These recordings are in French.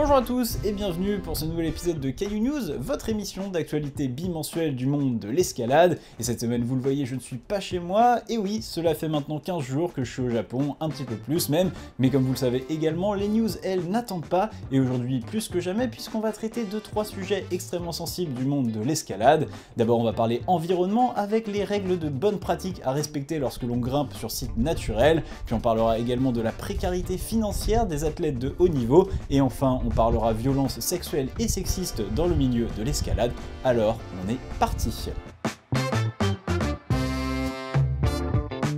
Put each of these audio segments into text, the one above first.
Bonjour à tous et bienvenue pour ce nouvel épisode de Caillou News, votre émission d'actualité bimensuelle du monde de l'escalade. Et cette semaine, vous le voyez, je ne suis pas chez moi. Et oui, cela fait maintenant 15 jours que je suis au Japon, un petit peu plus même. Mais comme vous le savez également, les news, elles, n'attendent pas. Et aujourd'hui, plus que jamais, puisqu'on va traiter de 3 sujets extrêmement sensibles du monde de l'escalade. D'abord, on va parler environnement avec les règles de bonne pratique à respecter lorsque l'on grimpe sur site naturel. Puis on parlera également de la précarité financière des athlètes de haut niveau. Et enfin, on parlera violence sexuelle et sexiste dans le milieu de l'escalade. Alors, on est parti.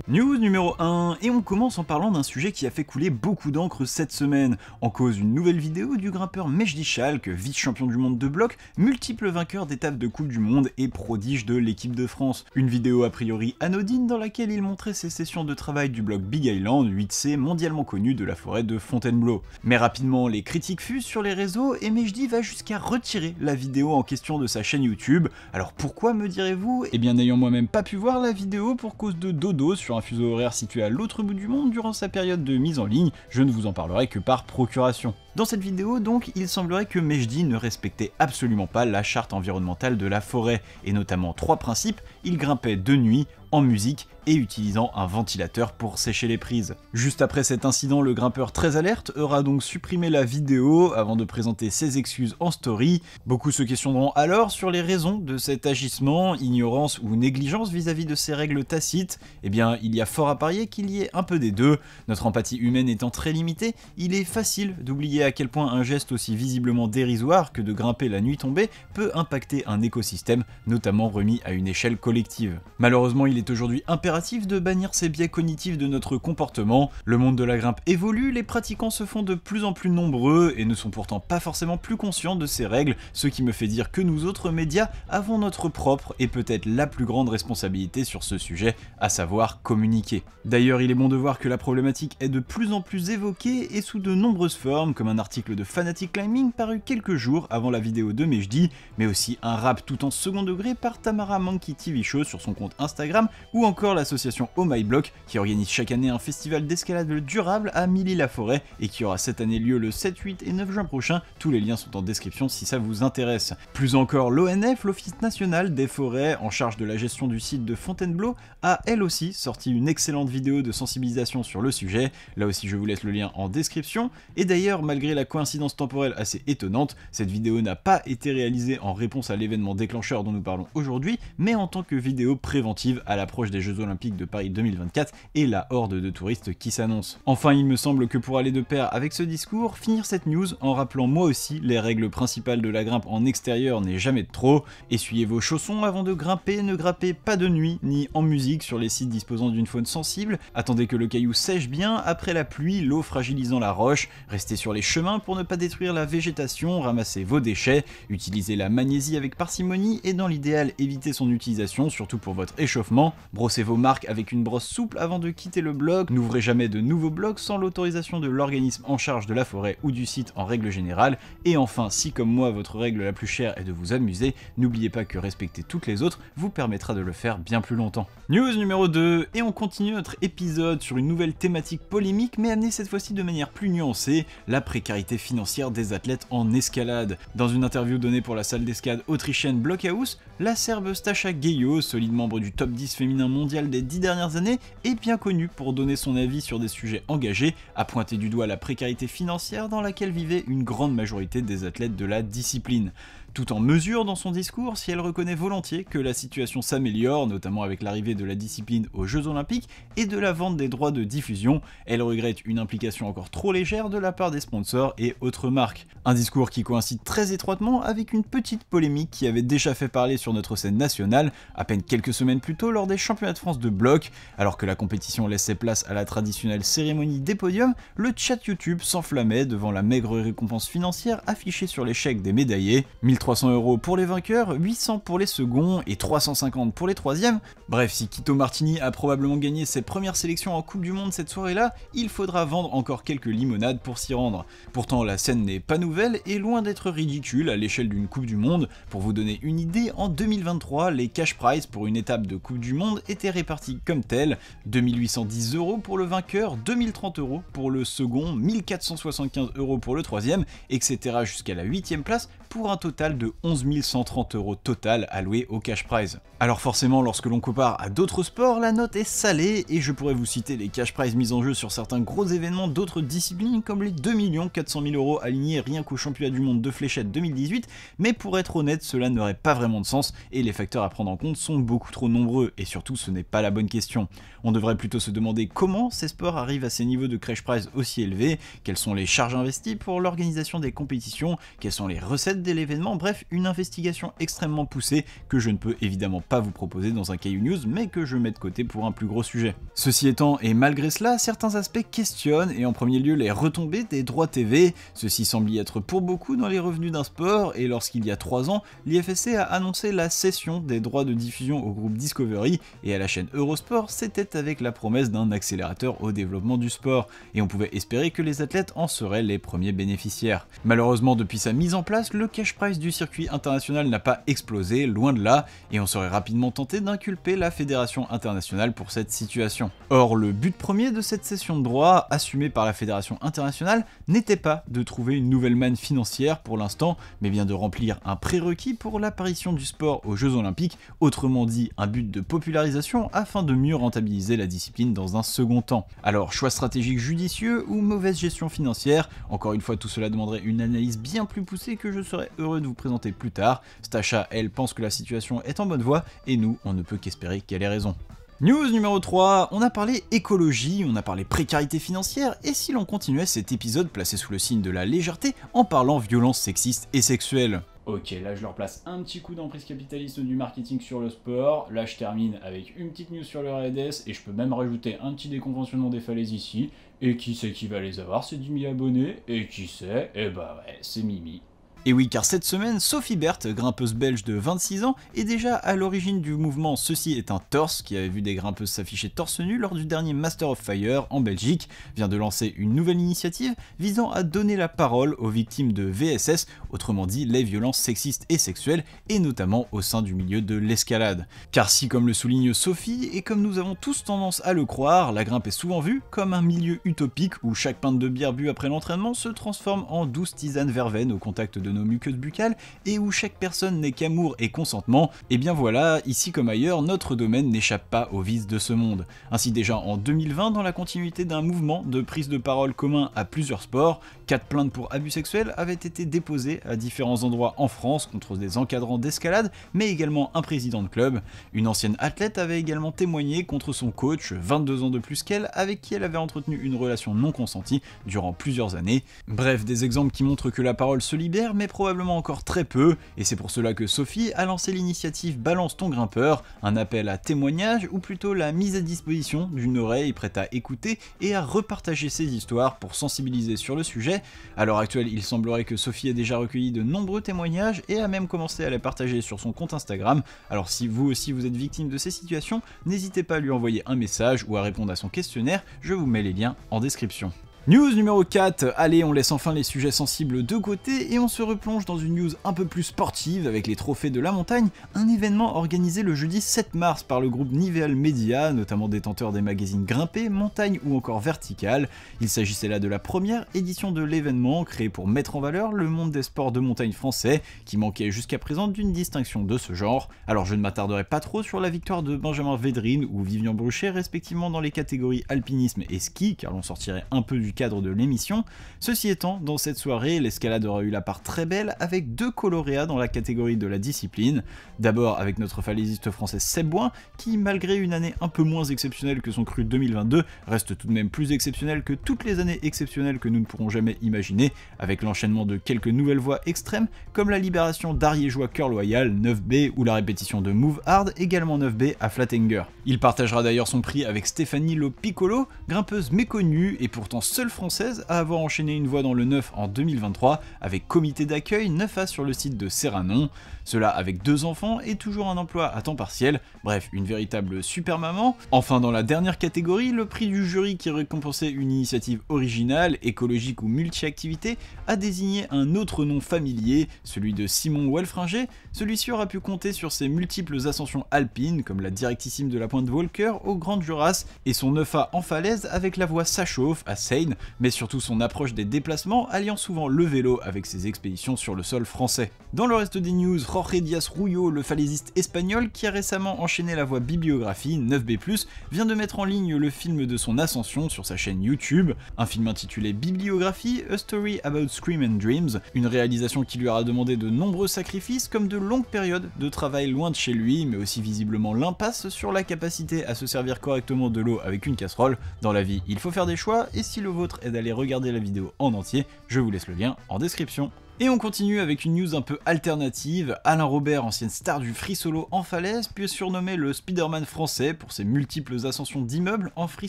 News numéro 1, et on commence en parlant d'un sujet qui a fait couler beaucoup d'encre cette semaine. En cause, une nouvelle vidéo du grimpeur Mejdi Schalk, vice-champion du monde de bloc, multiple vainqueur d'étapes de Coupe du Monde et prodige de l'équipe de France. Une vidéo a priori anodine dans laquelle il montrait ses sessions de travail du bloc Big Island, 8C mondialement connu de la forêt de Fontainebleau. Mais rapidement, les critiques fusent sur les réseaux et Mejdi va jusqu'à retirer la vidéo en question de sa chaîne YouTube. Alors pourquoi, me direz-vous? Eh bien, n'ayant moi-même pas pu voir la vidéo pour cause de dodo sur un fuseau horaire situé à l'autre bout du monde durant sa période de mise en ligne, je ne vous en parlerai que par procuration. Dans cette vidéo donc, il semblerait que Mejdi ne respectait absolument pas la charte environnementale de la forêt, et notamment 3 principes: il grimpait de nuit, en musique et utilisant un ventilateur pour sécher les prises. Juste après cet incident, le grimpeur très alerte aura donc supprimé la vidéo avant de présenter ses excuses en story. Beaucoup se questionneront alors sur les raisons de cet agissement, ignorance ou négligence vis-à-vis de ces règles tacites. Eh bien, il y a fort à parier qu'il y ait un peu des deux. Notre empathie humaine étant très limitée, il est facile d'oublier à quel point un geste aussi visiblement dérisoire que de grimper la nuit tombée peut impacter un écosystème, notamment remis à une échelle collective. Malheureusement, il est aujourd'hui impératif de bannir ces biais cognitifs de notre comportement. Le monde de la grimpe évolue, les pratiquants se font de plus en plus nombreux et ne sont pourtant pas forcément plus conscients de ces règles, ce qui me fait dire que nous autres médias avons notre propre et peut-être la plus grande responsabilité sur ce sujet, à savoir communiquer. D'ailleurs, il est bon de voir que la problématique est de plus en plus évoquée et sous de nombreuses formes, comme un article de Fanatic Climbing paru quelques jours avant la vidéo de Mejdi, mais aussi un rap tout en second degré par Tamara Monkey TV Show sur son compte Instagram, ou encore l'association Oh My Block qui organise chaque année un festival d'escalade durable à Milly-la-Forêt et qui aura cette année lieu le 7, 8 et 9 juin prochain. Tous les liens sont en description si ça vous intéresse. Plus encore, l'ONF, l'Office National des Forêts, en charge de la gestion du site de Fontainebleau, a elle aussi sorti une excellente vidéo de sensibilisation sur le sujet. Là aussi, je vous laisse le lien en description. Et d'ailleurs, malgré la coïncidence temporelle assez étonnante, cette vidéo n'a pas été réalisée en réponse à l'événement déclencheur dont nous parlons aujourd'hui, mais en tant que vidéo préventive à l'approche des Jeux Olympiques de Paris 2024 et la horde de touristes qui s'annonce. Enfin, il me semble que pour aller de pair avec ce discours, finir cette news en rappelant moi aussi les règles principales de la grimpe en extérieur n'est jamais de trop. Essuyez vos chaussons avant de grimper, ne grimpez pas de nuit ni en musique sur les sites disposant d'une faune sensible, attendez que le caillou sèche bien après la pluie, l'eau fragilisant la roche, restez sur les chemins pour ne pas détruire la végétation, ramassez vos déchets, utilisez la magnésie avec parcimonie et dans l'idéal évitez son utilisation, surtout pour votre échauffement. Brossez vos marques avec une brosse souple avant de quitter le bloc, n'ouvrez jamais de nouveaux blocs sans l'autorisation de l'organisme en charge de la forêt ou du site en règle générale, et enfin, si comme moi votre règle la plus chère est de vous amuser, n'oubliez pas que respecter toutes les autres vous permettra de le faire bien plus longtemps. News numéro 2, et on continue notre épisode sur une nouvelle thématique polémique mais amenée cette fois-ci de manière plus nuancée, la précarité financière des athlètes en escalade. Dans une interview donnée pour la salle d'escalade autrichienne Blockhaus, la Serbe Stacha Gejo, solide membre du top 10 féminin mondial des 10 dernières années, est bien connue pour donner son avis sur des sujets engagés, à pointer du doigt la précarité financière dans laquelle vivait une grande majorité des athlètes de la discipline. Tout en mesure dans son discours, si elle reconnaît volontiers que la situation s'améliore, notamment avec l'arrivée de la discipline aux Jeux Olympiques et de la vente des droits de diffusion, elle regrette une implication encore trop légère de la part des sponsors et autres marques. Un discours qui coïncide très étroitement avec une petite polémique qui avait déjà fait parler sur notre scène nationale, à peine quelques semaines plus tôt lors des championnats de France de bloc. Alors que la compétition laissait place à la traditionnelle cérémonie des podiums, le chat YouTube s'enflammait devant la maigre récompense financière affichée sur les chèques des médaillés. 300 € pour les vainqueurs, 800 pour les seconds et 350 pour les troisièmes. Bref, si Quito Martini a probablement gagné ses premières sélections en Coupe du Monde cette soirée-là, il faudra vendre encore quelques limonades pour s'y rendre. Pourtant, la scène n'est pas nouvelle et loin d'être ridicule à l'échelle d'une Coupe du Monde. Pour vous donner une idée, en 2023, les cash prizes pour une étape de Coupe du Monde étaient répartis comme tels: 2810 € pour le vainqueur, 2030 € pour le second, 1475 € pour le troisième, etc. jusqu'à la 8ème place, pour un total de 11 130 € total alloué au cash prize. Alors forcément, lorsque l'on compare à d'autres sports, la note est salée, et je pourrais vous citer les cash prizes mis en jeu sur certains gros événements d'autres disciplines, comme les 2 400 000 € alignés rien qu'au championnat du monde de fléchettes 2018, mais pour être honnête, cela n'aurait pas vraiment de sens, et les facteurs à prendre en compte sont beaucoup trop nombreux, et surtout ce n'est pas la bonne question. On devrait plutôt se demander comment ces sports arrivent à ces niveaux de cash prize aussi élevés, quelles sont les charges investies pour l'organisation des compétitions, quelles sont les recettes de l'événement, bref, une investigation extrêmement poussée que je ne peux évidemment pas vous proposer dans un Caillou News, mais que je mets de côté pour un plus gros sujet. Ceci étant, et malgré cela, certains aspects questionnent, et en premier lieu les retombées des droits TV. Ceci semble y être pour beaucoup dans les revenus d'un sport, et lorsqu'il y a 3 ans, l'IFSC a annoncé la cession des droits de diffusion au groupe Discovery et à la chaîne Eurosport, c'était avec la promesse d'un accélérateur au développement du sport, et on pouvait espérer que les athlètes en seraient les premiers bénéficiaires. Malheureusement, depuis sa mise en place, le cash prize du circuit international n'a pas explosé, loin de là, et on serait rapidement tenté d'inculper la fédération internationale pour cette situation. Or, le but premier de cette cession de droits, assumée par la fédération internationale, n'était pas de trouver une nouvelle manne financière pour l'instant, mais bien de remplir un prérequis pour l'apparition du sport aux Jeux Olympiques, autrement dit un but de popularisation afin de mieux rentabiliser la discipline dans un second temps. Alors, choix stratégique judicieux ou mauvaise gestion financière, encore une fois tout cela demanderait une analyse bien plus poussée que je serais heureux de vous présenter plus tard. Stacha, elle, pense que la situation est en bonne voie, et nous, on ne peut qu'espérer qu'elle ait raison. News numéro 3, on a parlé écologie, on a parlé précarité financière, et si l'on continuait cet épisode placé sous le signe de la légèreté en parlant violence sexiste et sexuelle. Ok, là je leur place un petit coup d'emprise capitaliste du marketing sur le sport, là je termine avec une petite news sur le RDS, et je peux même rajouter un petit déconventionnement des falaises ici, et qui sait qui va les avoir, ces 10 000 abonnés, et qui sait, et bah ouais, c'est Mimi. Et oui, car cette semaine, Sophie Berthe, grimpeuse belge de 26 ans, est déjà à l'origine du mouvement Ceci est un torse, qui avait vu des grimpeuses s'afficher torse nu lors du dernier Master of Fire en Belgique, vient de lancer une nouvelle initiative visant à donner la parole aux victimes de VSS, autrement dit les violences sexistes et sexuelles, et notamment au sein du milieu de l'escalade. Car si, comme le souligne Sophie, et comme nous avons tous tendance à le croire, la grimpe est souvent vue comme un milieu utopique où chaque pinte de bière bue après l'entraînement se transforme en douce tisane verveine au contact de nos muqueuses buccales, et où chaque personne n'est qu'amour et consentement, et bien voilà, ici comme ailleurs, notre domaine n'échappe pas aux vices de ce monde. Ainsi déjà en 2020, dans la continuité d'un mouvement de prise de parole commun à plusieurs sports, 4 plaintes pour abus sexuels avaient été déposées à différents endroits en France contre des encadrants d'escalade, mais également un président de club. Une ancienne athlète avait également témoigné contre son coach, 22 ans de plus qu'elle, avec qui elle avait entretenu une relation non consentie durant plusieurs années. Bref, des exemples qui montrent que la parole se libère, mais probablement encore très peu, et c'est pour cela que Sophie a lancé l'initiative Balance ton grimpeur, un appel à témoignage, ou plutôt la mise à disposition d'une oreille prête à écouter et à repartager ses histoires pour sensibiliser sur le sujet. À l'heure actuelle, il semblerait que Sophie ait déjà recueilli de nombreux témoignages et a même commencé à les partager sur son compte Instagram, alors si vous aussi vous êtes victime de ces situations, n'hésitez pas à lui envoyer un message ou à répondre à son questionnaire, je vous mets les liens en description. News numéro 4, allez, on laisse enfin les sujets sensibles de côté et on se replonge dans une news un peu plus sportive avec les trophées de la montagne, un événement organisé le jeudi 7 mars par le groupe Niveal Media, notamment détenteur des magazines Grimper, Montagne ou encore Vertical. Il s'agissait là de la première édition de l'événement créé pour mettre en valeur le monde des sports de montagne français, qui manquait jusqu'à présent d'une distinction de ce genre. Alors je ne m'attarderai pas trop sur la victoire de Benjamin Védrine ou Vivian Bruchet respectivement dans les catégories alpinisme et ski, car l'on sortirait un peu du cadre de l'émission. Ceci étant, dans cette soirée, l'escalade aura eu la part très belle avec 2 lauréats dans la catégorie de la discipline. D'abord avec notre falaisiste français Seb Boin, qui malgré une année un peu moins exceptionnelle que son cru 2022, reste tout de même plus exceptionnel que toutes les années exceptionnelles que nous ne pourrons jamais imaginer, avec l'enchaînement de quelques nouvelles voies extrêmes, comme la libération d'Ariégeois Cœur Loyal, 9B, ou la répétition de Move Hard, également 9B à Flatenger. Il partagera d'ailleurs son prix avec Stéphanie Lo Piccolo, grimpeuse méconnue et pourtant seule seule française à avoir enchaîné une voix dans le 9 en 2023 avec Comité d'accueil 9A sur le site de Serranon. Cela avec 2 enfants et toujours un emploi à temps partiel, bref, une véritable super maman. Enfin, dans la dernière catégorie, le prix du jury qui récompensait une initiative originale, écologique ou multi-activité a désigné un autre nom familier, celui de Simon Welfringer. Celui-ci aura pu compter sur ses multiples ascensions alpines, comme la directissime de la pointe Walker au Grand Jurasse et son 9A en falaise avec la voie Sachauffe à Seine, mais surtout son approche des déplacements alliant souvent le vélo avec ses expéditions sur le sol français. Dans le reste des news, Jorge Díaz-Rullo, le falaisiste espagnol qui a récemment enchaîné la voie bibliographie 9B+, vient de mettre en ligne le film de son ascension sur sa chaîne YouTube, un film intitulé Bibliographie, A Story About Scream and Dreams, une réalisation qui lui aura demandé de nombreux sacrifices comme de longues périodes de travail loin de chez lui, mais aussi visiblement l'impasse sur la capacité à se servir correctement de l'eau avec une casserole. Dans la vie, il faut faire des choix, et si le vôtre est d'aller regarder la vidéo en entier, je vous laisse le lien en description. Et on continue avec une news un peu alternative. Alain Robert, ancienne star du free solo en falaise, puis surnommé le Spider-Man français pour ses multiples ascensions d'immeubles en free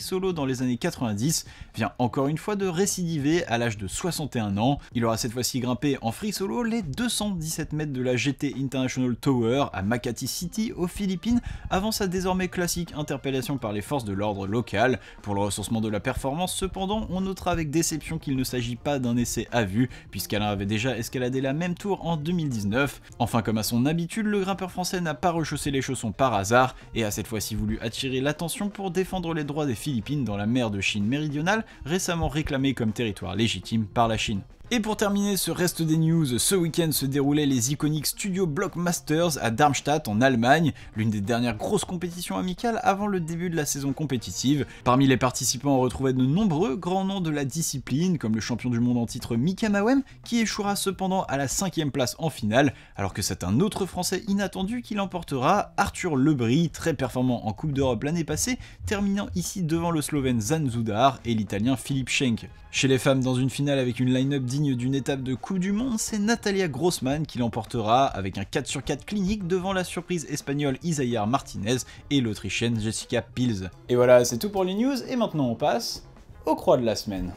solo dans les années 90, vient encore une fois de récidiver à l'âge de 61 ans. Il aura cette fois-ci grimpé en free solo les 217 mètres de la GT International Tower à Makati City aux Philippines, avant sa désormais classique interpellation par les forces de l'ordre local. Pour le recensement de la performance, cependant, on notera avec déception qu'il ne s'agit pas d'un essai à vue, puisqu'Alain avait déjà escaladé la même tour en 2019. Enfin, comme à son habitude, le grimpeur français n'a pas rechaussé les chaussons par hasard et a cette fois-ci voulu attirer l'attention pour défendre les droits des Philippines dans la mer de Chine méridionale, récemment réclamée comme territoire légitime par la Chine. Et pour terminer ce reste des news, ce week-end se déroulaient les iconiques Studio Block Masters à Darmstadt en Allemagne, l'une des dernières grosses compétitions amicales avant le début de la saison compétitive. Parmi les participants on retrouvait de nombreux grands noms de la discipline, comme le champion du monde en titre Mika Mawem, qui échouera cependant à la 5ème place en finale, alors que c'est un autre français inattendu qui l'emportera, Arthur Lebris, très performant en Coupe d'Europe l'année passée, terminant ici devant le Slovène Zan Zudar et l'Italien Filip Schenk. Chez les femmes, dans une finale avec une line-up digne d'une étape de Coupe du Monde, c'est Natalia Grossman qui l'emportera avec un 4/4 clinique devant la surprise espagnole Isaïar Martinez et l'Autrichienne Jessica Pils. Et voilà, c'est tout pour les news, et maintenant on passe aux croix de la semaine.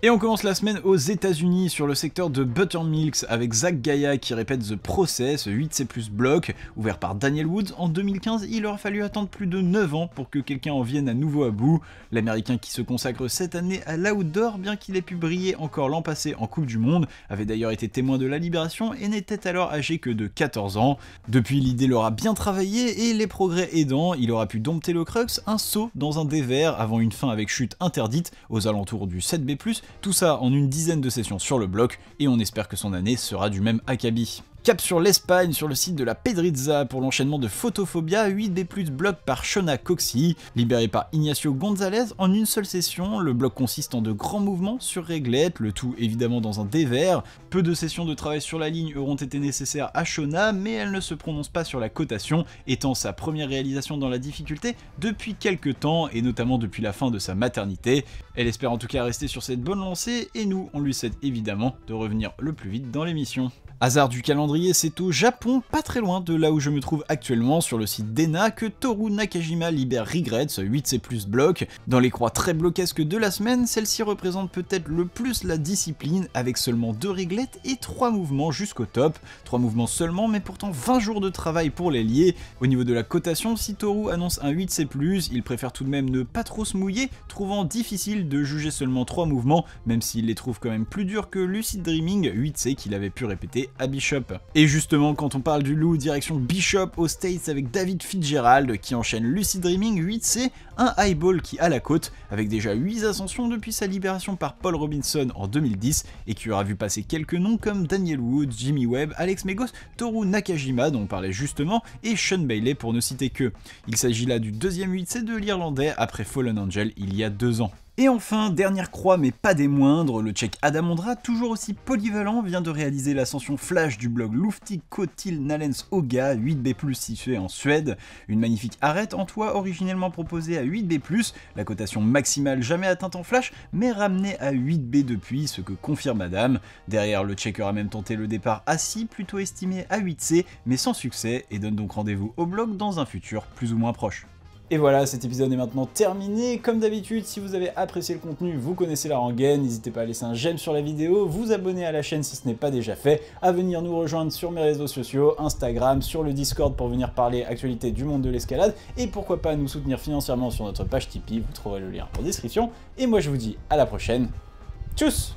Et on commence la semaine aux États-Unis sur le secteur de Buttermilks avec Zach Gaia qui répète The Process, 8C+ bloc, ouvert par Daniel Woods en 2015. Il aura fallu attendre plus de 9 ans pour que quelqu'un en vienne à nouveau à bout. L'américain qui se consacre cette année à l'outdoor, bien qu'il ait pu briller encore l'an passé en Coupe du Monde, avait d'ailleurs été témoin de la libération et n'était alors âgé que de 14 ans. Depuis, l'idée l'aura bien travaillé et les progrès aidant, il aura pu dompter le crux, un saut dans un dévers avant une fin avec chute interdite aux alentours du 7B+, tout ça en une dizaine de sessions sur le bloc, et on espère que son année sera du même acabit. Cap sur l'Espagne, sur le site de la Pedriza pour l'enchaînement de Photophobia, 8B+ bloc par Shona Coxey. Libéré par Ignacio Gonzalez en une seule session, le bloc consiste en de grands mouvements sur réglette, le tout évidemment dans un dévers. Peu de sessions de travail sur la ligne auront été nécessaires à Shona, mais elle ne se prononce pas sur la cotation, étant sa première réalisation dans la difficulté depuis quelques temps, et notamment depuis la fin de sa maternité. Elle espère en tout cas rester sur cette bonne lancée, et nous, on lui souhaite évidemment de revenir le plus vite dans l'émission. Hasard du calendrier, c'est au Japon, pas très loin de là où je me trouve actuellement, sur le site d'ENA, que Toru Nakajima libère Regrets, 8C+ bloc. Dans les croix très bloquesques de la semaine, celle-ci représente peut-être le plus la discipline, avec seulement 2 réglettes et 3 mouvements jusqu'au top. 3 mouvements seulement, mais pourtant 20 jours de travail pour les lier. Au niveau de la cotation, si Toru annonce un 8C+, il préfère tout de même ne pas trop se mouiller, trouvant difficile de juger seulement 3 mouvements, même s'il les trouve quand même plus durs que Lucid Dreaming 8C qu'il avait pu répéter à Bishop. Et justement, quand on parle du loup, direction Bishop aux States avec David Fitzgerald qui enchaîne Lucid Dreaming 8C, un highball qui a la côte, avec déjà 8 ascensions depuis sa libération par Paul Robinson en 2010, et qui aura vu passer quelques noms comme Daniel Wood, Jimmy Webb, Alex Megos, Toru Nakajima dont on parlait justement, et Sean Bailey pour ne citer que. Il s'agit là du deuxième 8C de l'Irlandais après Fallen Angel il y a 2 ans. Et enfin, dernière croix mais pas des moindres, le Tchèque Adam Ondra, toujours aussi polyvalent, vient de réaliser l'ascension flash du blog Luftig Kotil Nalens Oga, 8B+, situé en Suède. Une magnifique arête en toit originellement proposée à 8B+, la cotation maximale jamais atteinte en flash, mais ramenée à 8B depuis, ce que confirme Adam. Derrière, le Tchèque aura même tenté le départ assis, plutôt estimé à 8C, mais sans succès, et donne donc rendez-vous au blog dans un futur plus ou moins proche. Et voilà, cet épisode est maintenant terminé. Comme d'habitude, si vous avez apprécié le contenu, vous connaissez la rengaine, n'hésitez pas à laisser un j'aime sur la vidéo, vous abonner à la chaîne si ce n'est pas déjà fait, à venir nous rejoindre sur mes réseaux sociaux, Instagram, sur le Discord pour venir parler actualité du monde de l'escalade, et pourquoi pas nous soutenir financièrement sur notre page Tipeee, vous trouverez le lien en description. Et moi je vous dis à la prochaine, tchuss!